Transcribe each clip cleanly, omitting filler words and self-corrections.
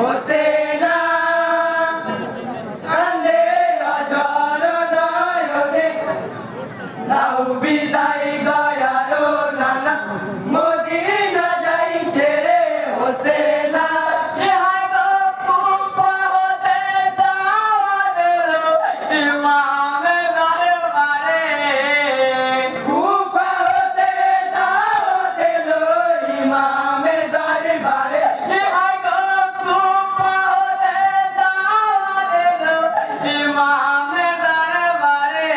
হোসেনা কান্দে অঝর নয়নে দাও বিদায় দয়ার নানা মদিনা যাইছে রে হোসেনা ইহাই গো কুফা হতে দাওয়াত এলো ইমামের দরবারে কুফা হতে দাওয়াত এলো ইমামের দরবারে ইহাই গো কুফা হতে দাওয়াত এলো ইমামের দরবারে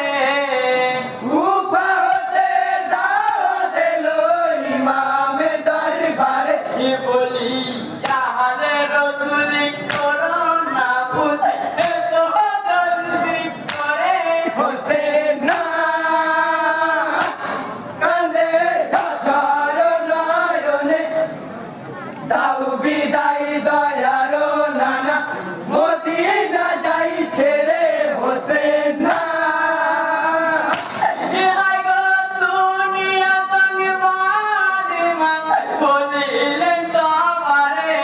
কুফা হতে দাওয়াত এলো ইমামের দরবারে কি বলি জাহানে রসুল করো না ভুল এত জলদি করে হোসেনা কান্দে অঝর নয়নে দাও বিদায় দয়ার নানা মদিনা যাইছে রে হোসেনা ইহাই গো দুনিয়া সঙ্গে বাদিমা বলিলেন সবারে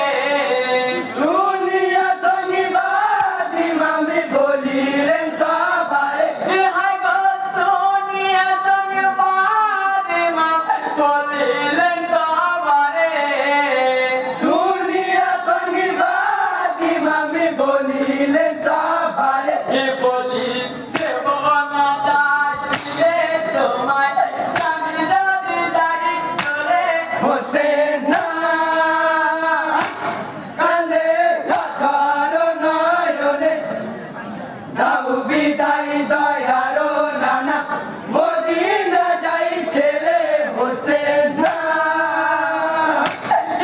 শুনিয়া শনিবাদ ইমামে বলিলেন সবারে ইহাই গো দুনিয়া সঙ্গে বাদিমা বলিলেন সবারে শুনিয়া শনিবাদ ইমামে বলিলেন সবারে এ বলি দেব না যাইলে তোমায় জানি যদি যাই চলে হোসেনা কান্দে অঝর নয়নে দাও বিদায় দয়ার নানা মদিনা যাইছে রে হোসেনা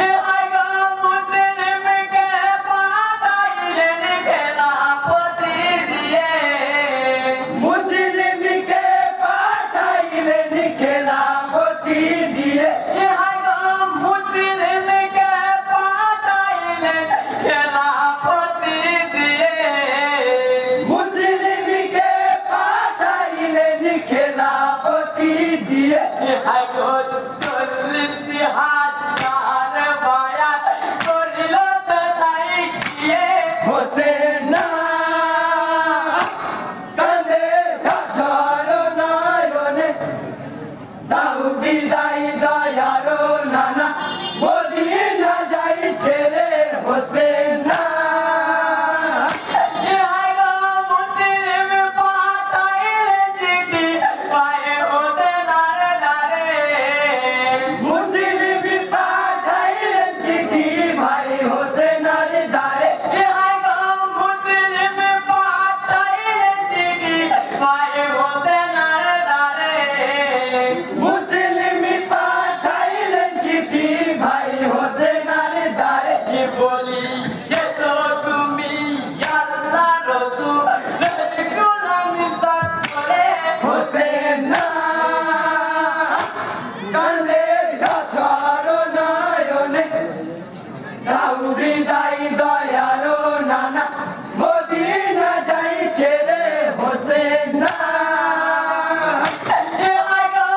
ইহাই গো মুসলিমকে পাঠাইলেন খেলাফতি দিয়ে মুসলিমকে পাঠাইলেন খেলাফতি দিয়ে ইহাই গো মুসলিমকে পাঠাইলেন খেলাফতি দিয়ে মুসলিমকে পাঠাইলেন খেলাফতি দিয়ে ইহাই গো 40,000 বায়াত করিল তো তাই গিয়ে হোসেনা কান্দে অঝর নয়নে দাও বিদায় দয়ার নানা মদিনা যাইছে রে হোসেনা ইহাই গো মুসলিম পাঠাইলেন চিঠি পায়ে ওতে দাঁড়ে দাঁড়ে মুসলিম পাঠাইলেন চিঠি ভাই হোসেনার দ্বারে ইহাই গো মুসলিম পাঠাইলেন চিঠি পায়ে ওতে দাঁড়ে দাঁড়ে মুসলিম পাঠাইলেন চিঠি ভাই হোসেনার দ্বারে কি বলি যে তো তুমি আল্লাহ রাসূলের গোলামি করে হোসেনা কান্দে অঝর নয়নে দাও বিদায় দয়ার নানা মদিনা যাইছে রে হোসেনা ইহাই গো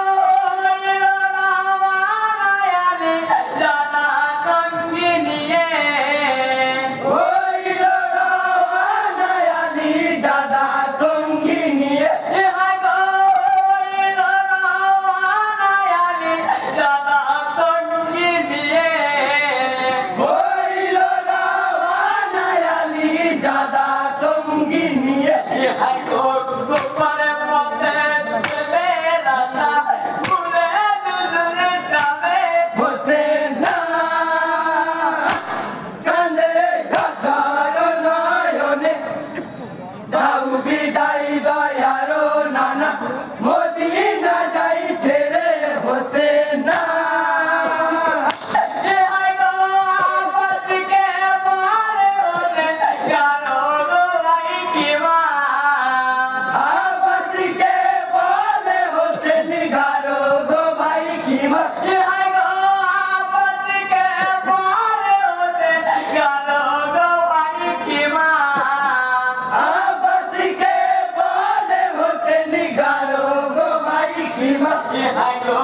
রাওয়ানায়ালি জানা সঙ্গী নিয়ে হইল রওয়ানা আলী দাদা সঙ্গী নিয়ে ইহাই গো রাওয়ানায়ালি জানা সঙ্গী নিয়ে হইল রওয়ানা আলী দাদা সঙ্গী নিয়ে ইহাই গো গোপারে পথে চলে রাস্তা ভুলে দুজনে যাবে হোসেনা কান্দে অঝর নয়নে দাও বিদায় দয়ার নানা মদিনা যাইছে রে হোসেনা ইহাই গো আবাসকে বলে বলে গারো গো ভাই কিবা আবাসকে বলে হোসেন গারো গো ভাই কিমা ইহাই গো আবাসকে বলে বলে গারো গো ভাই কিবা আবাসকে বলে হোসেন গারো গো ভাই কিমা ইহাই গো